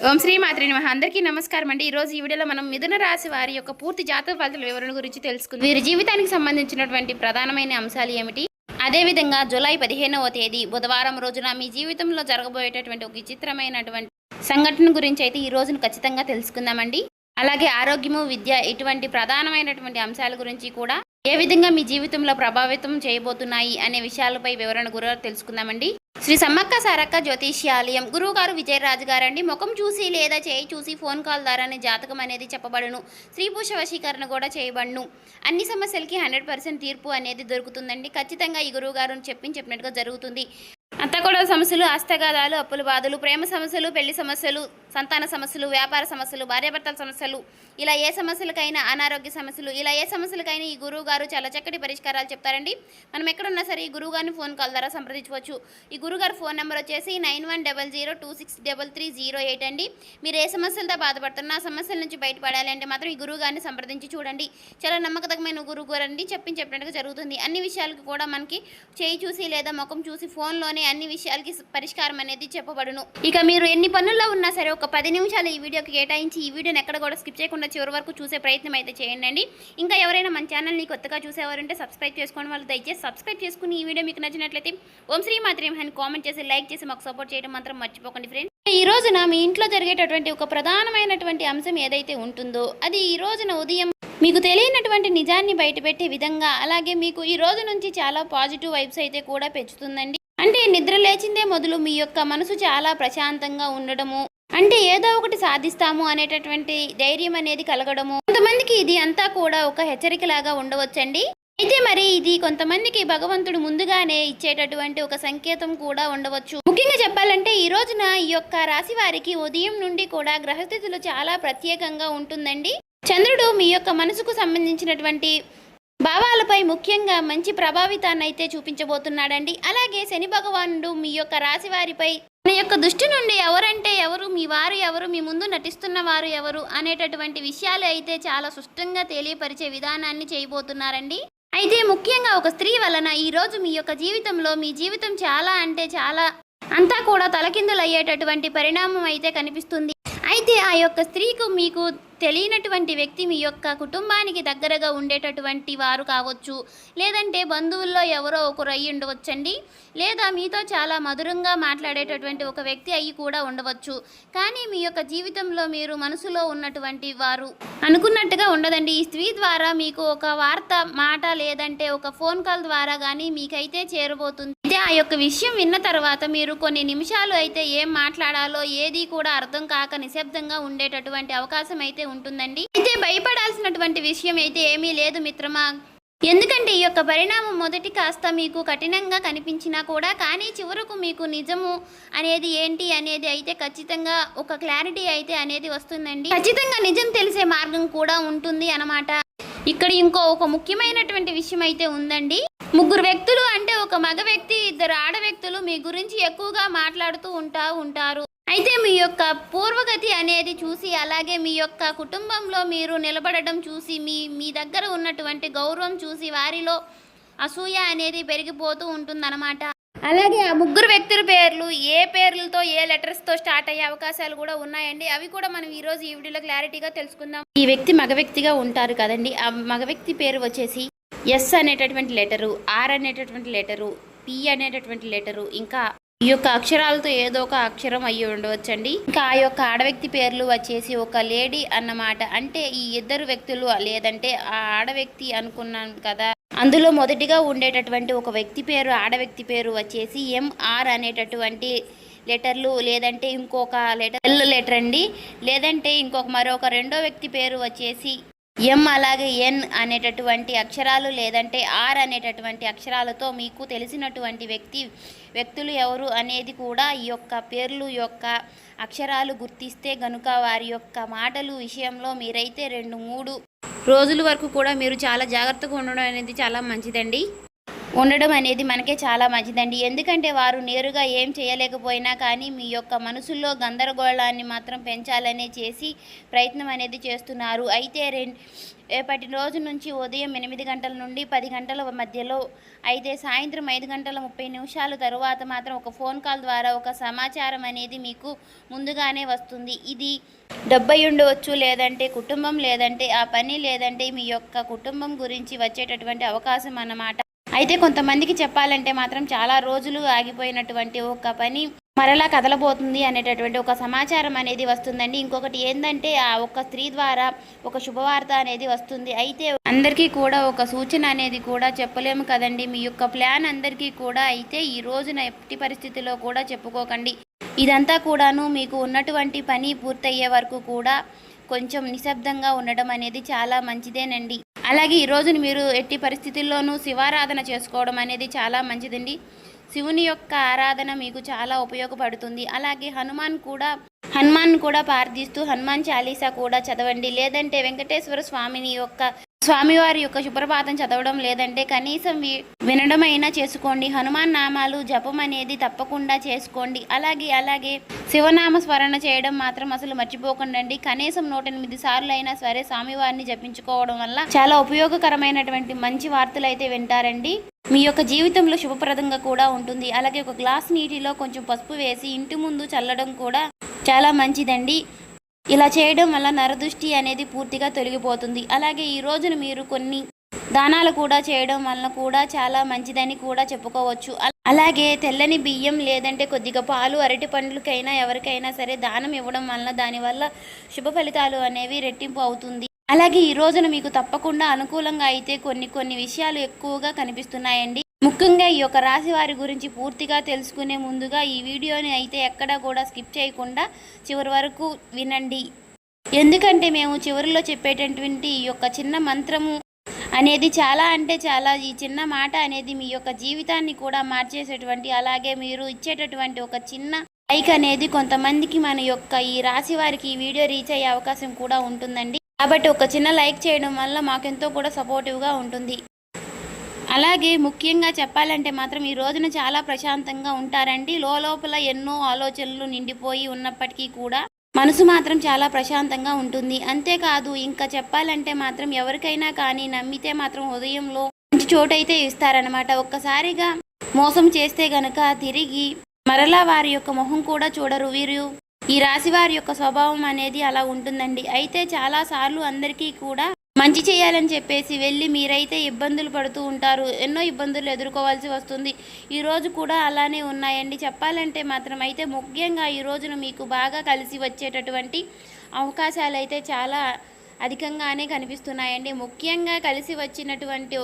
ఓం శ్రీ మాత్రే నమః. అందరికీ నమస్కారం అండి. ఈరోజు ఈ వీడియోలో మనం మిథున రాశి వారి యొక్క పూర్తి జాతక ఫలితాల వివరణ గురించి తెలుసుకుందాం. వీరి జీవితానికి సంబంధించినటువంటి ప్రధానమైన అంశాలు ఏమిటి, అదేవిధంగా జూలై 15వ తేదీ బుధవారం రోజున మీ జీవితంలో జరగబోయేటటువంటి ఒక విచిత్రమైనటువంటి సంఘటన గురించి అయితే ఈ రోజును ఖచ్చితంగా తెలుసుకుందామండి. అలాగే ఆరోగ్యము, విద్య ఇటువంటి ప్రధానమైనటువంటి అంశాల గురించి కూడా ఏ విధంగా మీ జీవితంలో ప్రభావితం చేయబోతున్నాయి అనే విషయాలపై వివరణ గురించి తెలుసుకుందామండి. శ్రీ సమ్మక్క సారక్క జ్యోతిష్యాలయం గురువు గారు విజయరాజు గారండి. ముఖం చూసి లేదా చేయి చూసి ఫోన్ కాల్ ద్వారానే జాతకం అనేది చెప్పబడును. స్త్రీ పురుష వశీకరణ కూడా చేయబడును. అన్ని సమస్యలకి 100% తీర్పు అనేది దొరుకుతుందండి. ఖచ్చితంగా ఈ గురువు గారు చెప్పినట్టుగా జరుగుతుంది. అత్తగొడవ సమస్యలు, హస్తగాదాలు, అప్పుల బాధలు, ప్రేమ సమస్యలు, పెళ్లి సమస్యలు, సంతాన సమస్యలు, వ్యాపార సమస్యలు, భార్యాభర్తల సమస్యలు, ఇలా ఏ సమస్యలకైనా, అనారోగ్య సమస్యలు, ఇలా ఏ సమస్యలకైనా ఈ గురువు గారు చాలా చక్కటి పరిష్కారాలు చెప్తారండి. మనం ఎక్కడున్నా సరే ఈ గురువు గారిని ఫోన్ కాల్ ద్వారా సంప్రదించవచ్చు. ఈ గురుగారు ఫోన్ నెంబర్ వచ్చేసి 9100263308 అండి. మీరు ఏ సమస్యలతో బాధపడుతున్నా ఆ సమస్యల నుంచి బయటపడాలి అంటే మాత్రం ఈ గురువు గారిని సంప్రదించి చూడండి. చాలా నమ్మకతమైన గురువు గారు అండి. చెప్పినట్టుగా జరుగుతుంది. అన్ని విషయాలకు కూడా మనకి చేయి చూసి లేదా ముఖం చూసి ఫోన్లోనే అన్ని విషయాలకి పరిష్కారం అనేది చెప్పబడును. ఇక మీరు ఎన్ని పనుల్లో ఉన్నా సరే ఒక 10 నిమిషాలు ఈ వీడియోకి కేటాయించి ఈ వీడియోని ఎక్కడ కూడా స్కిప్ చేయకుండా చివరి వరకు చూసే ప్రయత్నం అయితే చేయండి. ఇంకా ఎవరైనా మన ఛానల్ని కొత్తగా చూసేవారంటే సబ్స్క్రైబ్ చేసుకోండి. వాళ్ళు దయచేసి సబ్స్క్రైబ్ చేసుకుని ఈ వీడియో మీకు నచ్చినట్లయితే ఓం శ్రీ మాత్రే అని కామెంట్ చేసి లైక్ చేసి మాకు సపోర్ట్ చేయడం మాత్రం మర్చిపోకండి ఫ్రెండ్స్. ఈ రోజున మీ ఇంట్లో జరిగేటటువంటి ఒక ప్రధానమైనటువంటి అంశం ఏదైతే ఉంటుందో అది ఈ రోజున ఉదయం మీకు తెలియనటువంటి నిజాన్ని బయటపెట్టే విధంగా, అలాగే మీకు ఈ రోజు నుంచి చాలా పాజిటివ్ వైబ్స్ అయితే కూడా పెంచుతుందండి. అంటే నిద్ర లేచిందే మొదలు మీ యొక్క మనసు చాలా ప్రశాంతంగా ఉండడము, అంటే ఏదో ఒకటి సాధిస్తాము అనేటటువంటి ధైర్యం అనేది కలగడము. కొంతమందికి ఇది అంతా కూడా ఒక హెచ్చరికలాగా ఉండవచ్చండి. అయితే మరి ఇది కొంతమందికి భగవంతుడు ముందుగానే ఇచ్చేటటువంటి ఒక సంకేతం కూడా ఉండవచ్చు. ముఖ్యంగా చెప్పాలంటే ఈ రోజున ఈ యొక్క రాశి వారికి ఉదయం నుండి కూడా గ్రహస్థితులు చాలా ప్రత్యేకంగా ఉంటుందండి. చంద్రుడు మీ యొక్క మనసుకు సంబంధించినటువంటి భావాలపై ముఖ్యంగా మంచి ప్రభావితాన్ని అయితే చూపించబోతున్నాడండి. అలాగే శని భగవానుడు మీ యొక్క రాశి వారిపై మీ యొక్క దృష్టి నుండి ఎవరంటే ఎవరు, మీ వారు ఎవరు, మీ ముందు నటిస్తున్న వారు ఎవరు అనేటటువంటి విషయాలు అయితే చాలా స్పష్టంగా తెలియపరిచే విధానాన్ని చేయబోతున్నారండి. అయితే ముఖ్యంగా ఒక స్త్రీ వలన ఈరోజు మీ యొక్క జీవితంలో మీ జీవితం చాలా అంటే చాలా అంతా కూడా తలకిందులు అయ్యేటటువంటి పరిణామం అయితే కనిపిస్తుంది. అయితే ఆ యొక్క స్త్రీకు మీకు తెలియనటువంటి వ్యక్తి మీ యొక్క కుటుంబానికి దగ్గరగా ఉండేటటువంటి వారు కావచ్చు, లేదంటే బంధువుల్లో ఎవరో ఒకరు అయ్యి ఉండవచ్చండి, లేదా మీతో చాలా మధురంగా మాట్లాడేటటువంటి ఒక వ్యక్తి అయ్యి కూడా ఉండవచ్చు. కానీ మీ యొక్క జీవితంలో మీరు మనసులో ఉన్నటువంటి వారు అనుకున్నట్టుగా ఉండదండి. ఈ స్త్రీ ద్వారా మీకు ఒక వార్త మాట లేదంటే ఒక ఫోన్ కాల్ ద్వారా కానీ మీకైతే చేరబోతుంది. అయితే ఆ యొక్క విషయం విన్న తర్వాత మీరు కొన్ని నిమిషాలు అయితే ఏం మాట్లాడాలో ఏది కూడా అర్థం కాక నిశ్శబ్దంగా ఉండేటటువంటి అవకాశం అయితే ఉంటుందండి. అయితే భయపడాల్సినటువంటి విషయం అయితే ఏమీ లేదు మిత్రమా. ఎందుకంటే ఈ యొక్క పరిణామం మొదటి కాస్త మీకు కఠినంగా కనిపించినా కూడా కానీ చివరకు మీకు నిజము అనేది ఏంటి అనేది అయితే ఖచ్చితంగా ఒక క్లారిటీ అయితే అనేది వస్తుందండి. ఖచ్చితంగా నిజం తెలిసే మార్గం కూడా ఉంటుంది అన్నమాట. ఇక్కడ ఒక ముఖ్యమైనటువంటి విషయం అయితే ఉందండి. ముగ్గురు వ్యక్తులు అంటే ఒక మగ వ్యక్తి, ఇద్దరు ఆడ వ్యక్తులు మీ గురించి ఎక్కువగా మాట్లాడుతూ ఉంటారు. అయితే మీ యొక్క పూర్వగతి అనేది చూసి, అలాగే మీ యొక్క కుటుంబంలో మీరు నిలబడడం చూసి, మీ దగ్గర ఉన్నటువంటి గౌరవం చూసి వారిలో అసూయ అనేది పెరిగిపోతూ ఉంటుందన్నమాట. అలాగే ఆ ముగ్గురు వ్యక్తుల పేర్లు ఏ పేర్లతో ఏ లెటర్స్తో స్టార్ట్ అయ్యే అవకాశాలు కూడా ఉన్నాయండి. అవి కూడా మనం ఈరోజు ఈ వీడియోలో క్లారిటీగా తెలుసుకుందాం. ఈ వ్యక్తి మగ వ్యక్తిగా ఉంటారు కదండి. ఆ మగ వ్యక్తి పేరు వచ్చేసి ఎస్ అనేటటువంటి లెటరు, ఆర్ అనేటటువంటి లెటరు, పి అనేటటువంటి లెటరు, ఇంకా ఈ యొక్క అక్షరాలతో ఏదో ఒక అక్షరం అయ్యి ఉండవచ్చండి. ఇంకా ఆ యొక్క ఆడవ్యక్తి పేర్లు వచ్చేసి ఒక లేడీ అన్నమాట. అంటే ఈ ఇద్దరు వ్యక్తులు లేదంటే ఆ ఆడవ్యక్తి అనుకున్నాను కదా, అందులో మొదటిగా ఉండేటటువంటి ఒక వ్యక్తి పేరు, ఆడవ్యక్తి పేరు వచ్చేసి ఎంఆర్ అనేటటువంటి లెటర్లు, లేదంటే ఇంకొక లెటర్ అండి, లేదంటే మరొక రెండో వ్యక్తి పేరు వచ్చేసి ఎం అలాగే ఎన్ అనేటటువంటి అక్షరాలు, లేదంటే ఆర్ అనేటటువంటి అక్షరాలతో మీకు తెలిసినటువంటి వ్యక్తులు ఎవరు అనేది కూడా ఈ యొక్క పేర్లు యొక్క అక్షరాలు గుర్తిస్తే గనుక వారి యొక్క మాటలు విషయంలో మీరైతే 2-3 రోజుల వరకు కూడా మీరు చాలా జాగ్రత్తగా ఉండడం అనేది చాలా మంచిదండి. ఉండడం అనేది మనకే చాలా మంచిదండి. ఎందుకంటే వారు నేరుగా ఏం చేయలేకపోయినా కానీ మీ యొక్క మనసుల్లో గందరగోళాన్ని మాత్రం పెంచాలనే చేసి ప్రయత్నం అనేది చేస్తున్నారు. అయితే రేపటి రోజు నుంచి ఉదయం 8 గంటల నుండి 10 గంటల మధ్యలో, అయితే సాయంత్రం 5:30 తరువాత మాత్రం ఒక ఫోన్ కాల్ ద్వారా ఒక సమాచారం అనేది మీకు ముందుగానే వస్తుంది. ఇది డబ్బై ఉండవచ్చు, లేదంటే కుటుంబం, లేదంటే ఆ పని, లేదంటే మీ యొక్క కుటుంబం గురించి వచ్చేటటువంటి అవకాశం అన్నమాట. అయితే కొంతమందికి చెప్పాలంటే మాత్రం చాలా రోజులు ఆగిపోయినటువంటి ఒక పని మరలా కదలబోతుంది అనేటటువంటి ఒక సమాచారం అనేది వస్తుందండి. ఇంకొకటి ఏంటంటే ఆ ఒక్క స్త్రీ ద్వారా ఒక శుభవార్త అనేది వస్తుంది. అయితే అందరికీ కూడా ఒక సూచన అనేది కూడా చెప్పలేము కదండి. మీ యొక్క ప్లాన్ అందరికీ కూడా అయితే ఈ రోజున ఎట్టి పరిస్థితిలో కూడా చెప్పుకోకండి. ఇదంతా కూడాను మీకు ఉన్నటువంటి పని పూర్తయ్యే వరకు కూడా కొంచెం నిశ్శబ్దంగా ఉండడం అనేది చాలా మంచిదేనండి. అలాగే ఈ రోజున మీరు ఎట్టి పరిస్థితుల్లోనూ శివారాధన చేసుకోవడం అనేది చాలా మంచిదండి. శివుని యొక్క ఆరాధన మీకు చాలా ఉపయోగపడుతుంది. అలాగే హనుమాన్ కూడా ప్రార్థిస్తూ హనుమాన్ చాలీసా కూడా చదవండి. లేదంటే వెంకటేశ్వర స్వామివారి యొక్క సుప్రభాతం చదవడం, లేదంటే కనీసం వినడమైనా చేసుకోండి. హనుమాన్ నామాలు జపం అనేది తప్పకుండా చేసుకోండి. అలాగే శివనామ స్మరణ చేయడం మాత్రం అసలు మర్చిపోకండి. కనీసం 108 సార్లు అయినా సరే స్వామివారిని జపించుకోవడం వల్ల చాలా ఉపయోగకరమైనటువంటి మంచి వార్తలు అయితే వింటారండి. మీ యొక్క జీవితంలో శుభప్రదంగా కూడా ఉంటుంది. అలాగే ఒక గ్లాస్ నీటిలో కొంచెం పసుపు వేసి ఇంటి ముందు చల్లడం కూడా చాలా మంచిదండి. ఇలా చేయడం వల్ల నరదృష్టి అనేది పూర్తిగా తొలగిపోతుంది. అలాగే ఈ రోజున మీరు కొన్ని దానాలు కూడా చేయడం వలన కూడా చాలా మంచిదని కూడా చెప్పుకోవచ్చు. అలాగే తెల్లని బియ్యం, లేదంటే కొద్దిగా పాలు, అరటి పండ్లకైనా ఎవరికైనా సరే దానం ఇవ్వడం వలన దానివల్ల శుభ ఫలితాలు అనేవి రెట్టింపు అవుతుంది. అలాగే ఈ రోజున మీకు తప్పకుండా అనుకూలంగా అయితే కొన్ని విషయాలు ఎక్కువగా కనిపిస్తున్నాయండి. ముఖ్యంగా ఈ యొక్క రాశి వారి గురించి పూర్తిగా తెలుసుకునే ముందుగా ఈ వీడియోని అయితే ఎక్కడా కూడా స్కిప్ చేయకుండా చివరి వరకు వినండి. ఎందుకంటే మేము చివరిలో చెప్పేటటువంటి ఈ యొక్క చిన్న మంత్రము అనేది చాలా అంటే చాలా, ఈ చిన్న మాట అనేది మీ యొక్క జీవితాన్ని కూడా మార్చేసేటువంటి, అలాగే మీరు ఇచ్చేటటువంటి ఒక చిన్న లైక్ అనేది కొంతమందికి మన యొక్క ఈ రాశి వారికి ఈ వీడియో రీచ్ అయ్యే అవకాశం కూడా ఉంటుందండి. కాబట్టి ఒక చిన్న లైక్ చేయడం వల్ల మాకెంతో కూడా సపోర్టివ్గా ఉంటుంది. అలాగే ముఖ్యంగా చెప్పాలంటే మాత్రం ఈ రోజున చాలా ప్రశాంతంగా ఉంటారండి. లోపల ఎన్నో ఆలోచనలు నిండిపోయి ఉన్నప్పటికీ కూడా మనసు మాత్రం చాలా ప్రశాంతంగా ఉంటుంది. అంతేకాదు ఇంకా చెప్పాలంటే మాత్రం ఎవరికైనా కానీ నమ్మితే మాత్రం హృదయంలో మంచి చోటైతే ఇస్తారనమాట. ఒక్కసారిగా మోసం చేస్తే గనక తిరిగి మరలా వారి యొక్క మొహం కూడా చూడరు. ఈ రాశి వారి యొక్క స్వభావం అనేది అలా ఉంటుందండి. అయితే చాలాసార్లు అందరికీ కూడా మంచి చేయాలని చెప్పేసి వెళ్ళి మీరైతే ఇబ్బందులు పడుతూ ఉంటారు. ఎన్నో ఇబ్బందులు ఎదుర్కోవాల్సి వస్తుంది. ఈరోజు కూడా అలానే ఉన్నాయండి చెప్పాలంటే మాత్రం. అయితే ముఖ్యంగా ఈ రోజున మీకు బాగా కలిసి వచ్చేటటువంటి అవకాశాలు అయితే చాలా అధికంగానే కనిపిస్తున్నాయండి. ముఖ్యంగా కలిసి వచ్చినటువంటి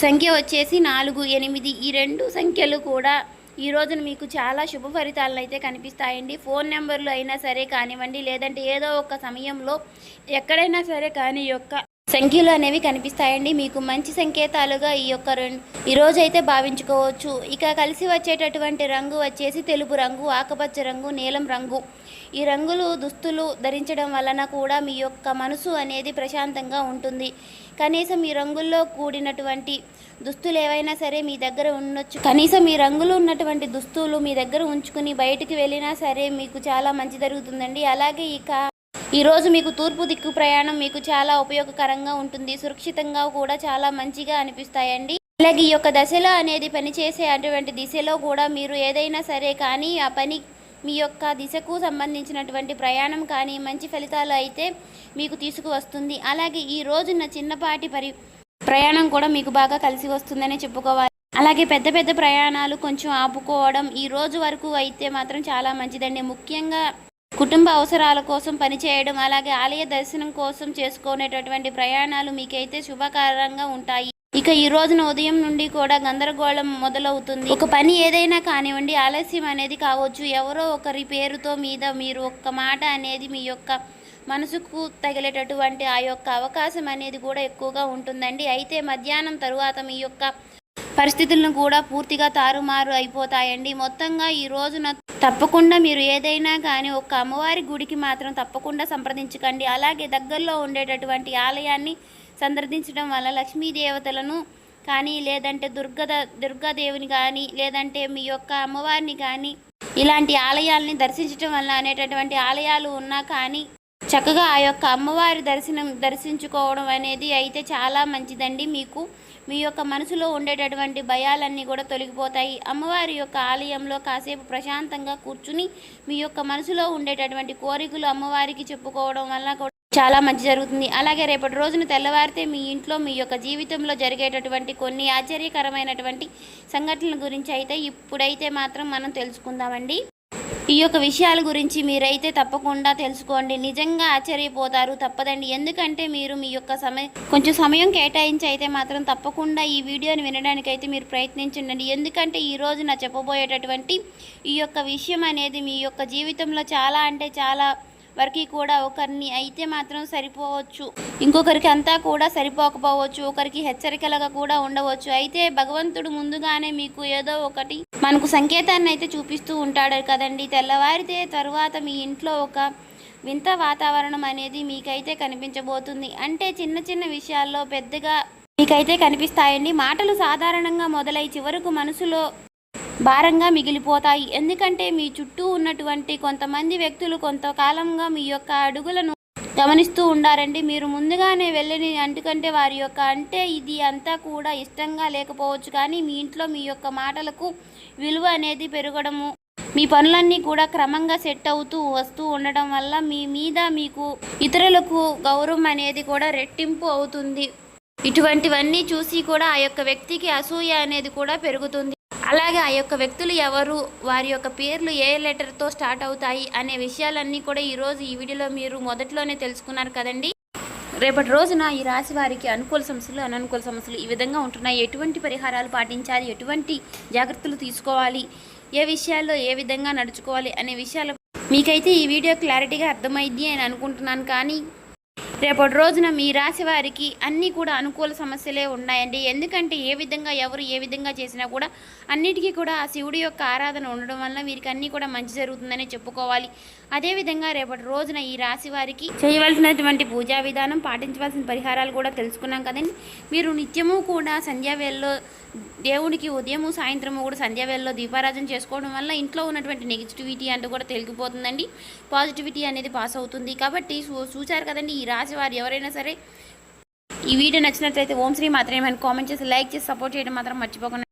సంఖ్య వచ్చేసి 4, 8 ఈ 2 సంఖ్యలు కూడా ఈ రోజున మీకు చాలా శుభ ఫలితాలను అయితే కనిపిస్తాయండి. ఫోన్ నెంబర్లు అయినా సరే కానివ్వండి, లేదంటే ఏదో ఒక సమయంలో ఎక్కడైనా సరే కానీ యొక్క సంఖ్యలు అనేవి కనిపిస్తాయండి. మీకు మంచి సంకేతాలుగా ఈ రోజు అయితే భావించుకోవచ్చు. ఇక కలిసి వచ్చేటటువంటి రంగు వచ్చేసి తెలుపు రంగు, ఆకుపచ్చ రంగు, నీలం రంగు. ఈ రంగులు దుస్తులు ధరించడం వలన కూడా మీ యొక్క మనసు అనేది ప్రశాంతంగా ఉంటుంది. కనీసం ఈ రంగుల్లో కూడినటువంటి దుస్తులు ఏవైనా సరే మీ దగ్గర ఉండొచ్చు. కనీసం ఈ రంగులు ఉన్నటువంటి దుస్తులు మీ దగ్గర ఉంచుకుని బయటికి వెళ్ళినా సరే మీకు చాలా మంచి జరుగుతుందండి. అలాగే ఈరోజు మీకు తూర్పు దిక్కు ప్రయాణం మీకు చాలా ఉపయోగకరంగా ఉంటుంది. సురక్షితంగా కూడా చాలా మంచిగా అనిపిస్తాయండి. అలాగే ఈ యొక్క దశలో అనేది పనిచేసే అటువంటి దిశలో కూడా మీరు ఏదైనా సరే కానీ ఆ పని మీ యొక్క దిశకు సంబంధించినటువంటి ప్రయాణం కానీ మంచి ఫలితాలు అయితే మీకు తీసుకువస్తుంది. అలాగే ఈ రోజున చిన్నపాటి ప్రయాణం కూడా మీకు బాగా కలిసి వస్తుందని చెప్పుకోవాలి. అలాగే పెద్ద ప్రయాణాలు కొంచెం ఆపుకోవడం ఈ రోజు వరకు అయితే మాత్రం చాలా మంచిదండి. ముఖ్యంగా కుటుంబ అవసరాల కోసం పనిచేయడం, అలాగే ఆలయ దర్శనం కోసం చేసుకునేటటువంటి ప్రయాణాలు మీకైతే శుభకరంగా ఉంటాయి. ఇక ఈ రోజున ఉదయం నుండి కూడా గందరగోళం మొదలవుతుంది. ఒక పని ఏదైనా కానివ్వండి ఆలస్యం అనేది కావచ్చు. ఎవరో ఒకరి పేరుతో మీద మీరు ఒక్క మాట అనేది మీ యొక్క మనసుకు తగిలేటటువంటి ఆ యొక్క అవకాశం అనేది కూడా ఎక్కువగా ఉంటుందండి. అయితే మధ్యాహ్నం తరువాత మీ యొక్క పరిస్థితులను కూడా పూర్తిగా తారుమారు అయిపోతాయండి. మొత్తంగా ఈ రోజున తప్పకుండా మీరు ఏదైనా కానీ ఒక అమ్మవారి గుడికి మాత్రం తప్పకుండా సంప్రదించకండి. అలాగే దగ్గరలో ఉండేటటువంటి ఆలయాన్ని సందర్శించడం వల్ల లక్ష్మీ దేవతలను కానీ లేదంటే దుర్గాదేవిని కానీ లేదంటే మీ యొక్క అమ్మవారిని కానీ ఇలాంటి ఆలయాల్ని దర్శించడం వల్ల అనేటటువంటి ఆలయాలు ఉన్నా కానీ చక్కగా ఆ యొక్క అమ్మవారి దర్శించుకోవడం అనేది అయితే చాలా మంచిదండి. మీకు మీ యొక్క మనసులో ఉండేటటువంటి భయాలన్నీ కూడా తొలగిపోతాయి. అమ్మవారి యొక్క ఆలయంలో కాసేపు ప్రశాంతంగా కూర్చుని మీ యొక్క మనసులో ఉండేటటువంటి కోరికలు అమ్మవారికి చెప్పుకోవడం వల్ల కూడా చాలా మంచి జరుగుతుంది. అలాగే రేపటి రోజున తెల్లవారితే మీ ఇంట్లో మీ యొక్క జీవితంలో జరిగేటటువంటి కొన్ని ఆశ్చర్యకరమైనటువంటి సంఘటనల గురించి అయితే ఇప్పుడైతే మాత్రం మనం తెలుసుకుందామండి. ఈ యొక్క విషయాల గురించి మీరైతే తప్పకుండా తెలుసుకోండి. నిజంగా ఆశ్చర్యపోతారు, తప్పదండి. ఎందుకంటే మీరు మీ యొక్క కొంచెం సమయం కేటాయించి అయితే మాత్రం తప్పకుండా ఈ వీడియోని వినడానికైతే మీరు ప్రయత్నించండి. ఎందుకంటే ఈరోజు నా చెప్పబోయేటటువంటి ఈ యొక్క విషయం అనేది మీ యొక్క జీవితంలో చాలా అంటే చాలా వరకు కూడా ఒకరిని అయితే మాత్రం సరిపోవచ్చు, ఇంకొకరికి అంతా కూడా సరిపోకపోవచ్చు, ఒకరికి హెచ్చరికలుగా కూడా ఉండవచ్చు. అయితే భగవంతుడు ముందుగానే మీకు ఏదో ఒకటి మనకు సంకేతాన్ని అయితే చూపిస్తూ ఉంటాడు కదండి. తెల్లవారితే తరువాత మీ ఇంట్లో ఒక వింత వాతావరణం అనేది మీకైతే కనిపించబోతుంది. అంటే చిన్న చిన్న విషయాల్లో పెద్దగా మీకైతే కనిపిస్తాయండి. మాటలు సాధారణంగా మొదలై చివరకు మనసులో భారంగా మిగిలిపోతాయి. ఎందుకంటే మీ చుట్టూ ఉన్నటువంటి కొంతమంది వ్యక్తులు కొంతకాలంగా మీ యొక్క అడుగులను గమనిస్తూ ఉండారండి. మీరు ముందుగానే వెళ్ళని ఎందుకంటే వారి యొక్క అంటే ఇది అంతా కూడా ఇష్టంగా లేకపోవచ్చు, కానీ మీ ఇంట్లో మీ యొక్క మాటలకు విలువ అనేది పెరగడము, మీ పనులన్నీ కూడా క్రమంగా సెట్ అవుతూ వస్తూ ఉండడం వల్ల మీ మీద మీకు ఇతరులకు గౌరవం అనేది కూడా రెట్టింపు అవుతుంది. ఇటువంటివన్నీ చూసి కూడా ఆ యొక్క వ్యక్తికి అసూయ అనేది కూడా పెరుగుతుంది. అలాగే ఆ యొక్క వ్యక్తులు ఎవరు, వారి యొక్క పేర్లు ఏ లెటర్తో స్టార్ట్ అవుతాయి అనే విషయాలన్నీ కూడా ఈరోజు ఈ వీడియోలో మీరు మొదట్లోనే తెలుసుకున్నారు కదండి. రేపటి రోజున ఈ రాశి వారికి అనుకూల సమస్యలు, అననుకూల సమస్యలు ఈ విధంగా ఉంటున్నాయి. ఎటువంటి పరిహారాలు పాటించాలి, ఎటువంటి జాగ్రత్తలు తీసుకోవాలి, ఏ విషయాల్లో ఏ విధంగా నడుచుకోవాలి అనే విషయాలు మీకైతే ఈ వీడియో క్లారిటీగా అర్థమైంది అని అనుకుంటున్నాను. కానీ రేపటి రోజున మీ రాశి వారికి అన్నీ కూడా అనుకూల సమస్యలే ఉన్నాయండి. ఎందుకంటే ఏ విధంగా ఎవరు ఏ విధంగా చేసినా కూడా అన్నిటికీ కూడా ఆ శివుడి యొక్క ఆరాధన ఉండడం వల్ల వీరికి అన్నీ కూడా మంచి జరుగుతుందని చెప్పుకోవాలి. అదేవిధంగా రేపటి రోజున ఈ రాశి వారికి చేయవలసినటువంటి పూజా విధానం, పాటించవలసిన పరిహారాలు కూడా తెలుసుకున్నాం కదండి. మీరు నిత్యము కూడా సంధ్యావేళలో దేవుడికి ఉదయము సాయంత్రము కూడా సంధ్యావేళలో దీపారాధన చేసుకోవడం వల్ల ఇంట్లో ఉన్నటువంటి నెగిటివిటీ అంటూ కూడా తొలగిపోతుందండి. పాజిటివిటీ అనేది పాస్ అవుతుంది. కాబట్టి చూశారు కదండి, ఈ రాశి వారు ఎవరైనా సరే ఈ వీడియో నచ్చినట్లయితే ఓం శ్రీ మాత్రమే కామెంట్ చేసి లైక్ చేసి సపోర్ట్ చేయడం మాత్రం మర్చిపోకుండా.